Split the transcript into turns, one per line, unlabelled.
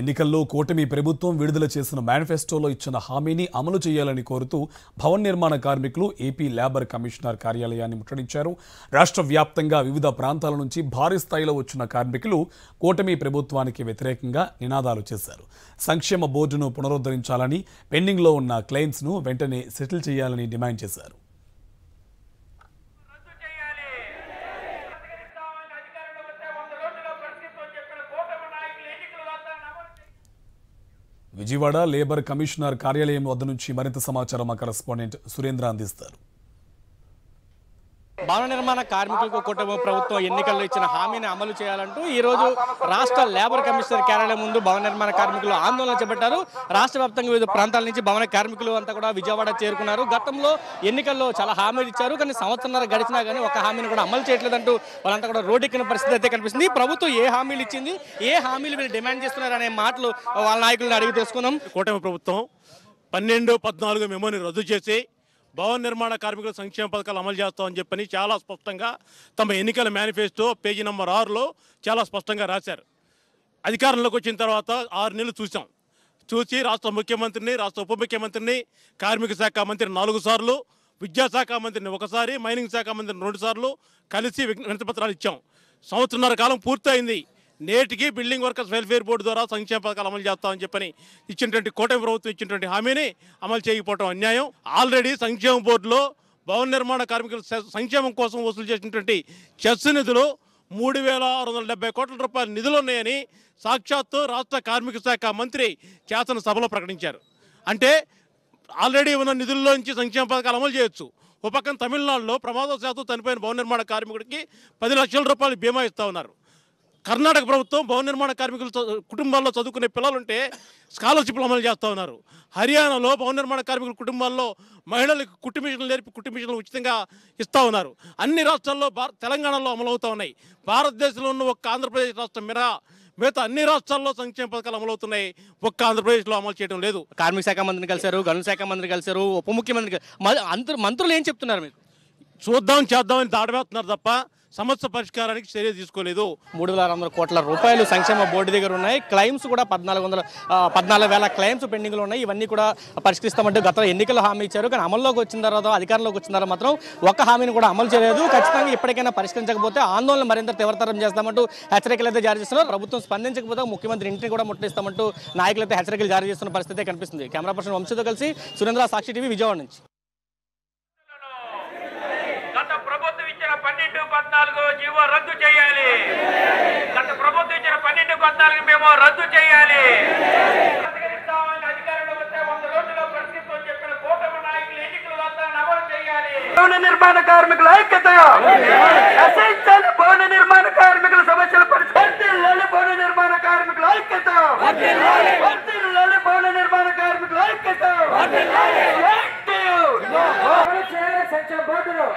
ఎన్నికల్లో కూటమి ప్రభుత్వం విడుదల చేసిన మేనిఫెస్టోలో ఇచ్చిన హామీని అమలు చేయాలని కోరుతూ భవన నిర్మాణ కార్మికులు ఏపీ లేబర్ కమిషనర్ కార్యాలయాన్ని ముట్టడించారు. రాష్ట్ర వ్యాప్తంగా వివిధ ప్రాంతాల నుంచి భారీ స్థాయిలో వచ్చిన కార్మికులు కూటమి ప్రభుత్వానికి వ్యతిరేకంగా నినాదాలు చేశారు. సంక్షేమ బోర్డును పునరుద్ధరించాలని, పెండింగ్లో ఉన్న క్లెయిమ్స్ను వెంటనే సెటిల్ చేయాలని డిమాండ్ చేశారు. విజయవాడ లేబర్ కమిషనర్ కార్యాలయం వద్ద నుంచి మరింత సమాచారం మా కరెస్పాండెంట్ సురేంద్ర అందిస్తారు.
భవన నిర్మాణ కార్మికులకు కూటమి ప్రభుత్వం ఎన్నికల్లో ఇచ్చిన హామీని అమలు చేయాలంటూ ఈ రోజు రాష్ట్ర లేబర్ కమిషనర్ కార్యాలయం ముందు భవన నిర్మాణ కార్మికులు ఆందోళన చేపట్టారు. రాష్ట్ర వ్యాప్తంగా వివిధ ప్రాంతాల నుంచి భవన కార్మికులు అంతా కూడా విజయవాడ చేరుకున్నారు. గతంలో ఎన్నికల్లో చాలా హామీలు ఇచ్చారు, కానీ సంవత్సరాలు గడిచినా కానీ ఒక హామీని కూడా అమలు చేయట్లేదంటూ వాళ్ళంతా కూడా రోడ్డెక్కిన పరిస్థితి అయితే కనిపిస్తుంది. ప్రభుత్వం ఏ హామీలు ఇచ్చింది, ఏ హామీలు వీళ్ళు డిమాండ్ చేస్తున్నారు అనే మాటలు వాళ్ళ నాయకులను అడిగి తెలుసుకుందాం.
కూటమి ప్రభుత్వం 12-14 మెమోని రద్దు చేసి భవన నిర్మాణ కార్మికుల సంక్షేమ పథకాలు అమలు చేస్తామని చెప్పని చాలా స్పష్టంగా తమ ఎన్నికల మేనిఫెస్టో పేజీ నెంబర్ 6లో చాలా స్పష్టంగా రాశారు. అధికారంలోకి వచ్చిన తర్వాత 6 నెలలు చూసి రాష్ట్ర ముఖ్యమంత్రిని, రాష్ట్ర ఉప ముఖ్యమంత్రిని, కార్మిక శాఖ మంత్రిని 4 సార్లు, విద్యాశాఖ మంత్రిని 1 సారి, మైనింగ్ శాఖ మంత్రిని 2 సార్లు కలిసి వినతిపత్రాలు ఇచ్చాం. సంవత్సరన్నర కాలం పూర్తయింది. నేటికి బిల్డింగ్ వర్కర్స్ వెల్ఫేర్ బోర్డు ద్వారా సంక్షేమ పథకాలు అమలు చేస్తామని చెప్పని ఇచ్చినటువంటి కూటమి ప్రభుత్వం ఇచ్చినటువంటి హామీని అమలు చేయకపోవడం అన్యాయం. ఆల్రెడీ సంక్షేమ బోర్డులో భవన నిర్మాణ కార్మికుల సంక్షేమం కోసం వసూలు చేసినటువంటి చెస్ నిధులు 3,670 కోట్ల రూపాయల నిధులు ఉన్నాయని సాక్షాత్తు రాష్ట్ర కార్మిక శాఖ మంత్రి శాసనసభలో ప్రకటించారు. అంటే ఆల్రెడీ ఉన్న నిధుల్లోంచి సంక్షేమ పథకాలు అమలు చేయొచ్చు. ఒక పక్కన తమిళనాడులో ప్రమాదవశాత్తు చనిపోయిన భవన నిర్మాణ కార్మికుడికి 10 లక్షల రూపాయలు బీమా ఇస్తా ఉన్నారు. కర్ణాటక ప్రభుత్వం భవన నిర్మాణ కార్మికుల కుటుంబాల్లో చదువుకునే పిల్లలుంటే స్కాలర్షిప్లు అమలు చేస్తూ ఉన్నారు. హర్యానాలో భవన నిర్మాణ కార్మికుల కుటుంబాల్లో మహిళలకు కుట్టు మిషన్లు నేర్పి కుట్టు మిషన్లు ఉచితంగా ఇస్తూ ఉన్నారు. అన్ని రాష్ట్రాల్లో తెలంగాణలో అమలవుతూ ఉన్నాయి. భారతదేశంలో ఉన్న ఒక్క ఆంధ్రప్రదేశ్ రాష్ట్రం మిగతా అన్ని రాష్ట్రాల్లో సంక్షేమ పథకాలు అమలవుతున్నాయి. ఒక్క ఆంధ్రప్రదేశ్లో అమలు చేయడం లేదు.
కార్మిక శాఖ మంత్రిని కలిశారు, గనుల శాఖ మంత్రి కలిశారు, ఉప ముఖ్యమంత్రి మంత్రులు ఏం చెప్తున్నారు? మీరు
చేద్దామని దాడవేస్తున్నారు తప్ప సమస్య పరిష్కారానికి చర్య తీసుకోలేదు.
3,600 కోట్ల రూపాయలు సంక్షేమ బోర్డు దగ్గర ఉన్నాయి. క్లెయిమ్స్ కూడా 14,000 క్లెయిమ్స్ పెండింగ్లో ఉన్నాయి. ఇవన్నీ కూడా పరిష్కరిస్తామంటూ గత ఎన్నికల్లో హామీ ఇచ్చారు, కానీ అమల్లోకి వచ్చిన తర్వాత, అధికారంలోకి వచ్చిన తర్వాత మాత్రం ఒక్క హామీని కూడా అమలు చేయలేదు. ఖచ్చితంగా ఇప్పటికైనా పరిష్కరించకపోతే ఆందోళన మరింత తీవ్రతరం చేస్తామంటూ హెచ్చరికలు అయితే జారీ చేస్తున్నారు. ప్రభుత్వం స్పందించకపోతే ముఖ్యమంత్రి ఇంటిని కూడా ముట్టడిస్తామంటూ నాయకులు అయితే హెచ్చరికలు జారీ చేస్తున్న పరిస్థితి కనిపిస్తుంది. కెమెరా పర్సన్ వంశీతో కలిసి సురేంద్ర, సాక్షి టీవీ, విజయవాడ నుంచి.
12-14 జీవో రద్దు చేయాలి. గత ప్రభుత్వం ఇచ్చిన 12-14 మేము రద్దు చేయాలి. అధికారంలో వస్తే 100 రోజుల్లో పరిస్థితులు చెప్పిన కూటమి నాయకులు ఎన్నికలు వస్తారని అమలు చేయాలి. భవన నిర్మాణ కార్మికుల ఐక్యత, భవన నిర్మాణ కార్మికుల సమస్యల పరిష్కారం, భవన నిర్మాణ కార్మికుల ఐక్యత, భవన నిర్మాణ కార్మికుల ఐక్యత, సంక్షేమ బోర్డులో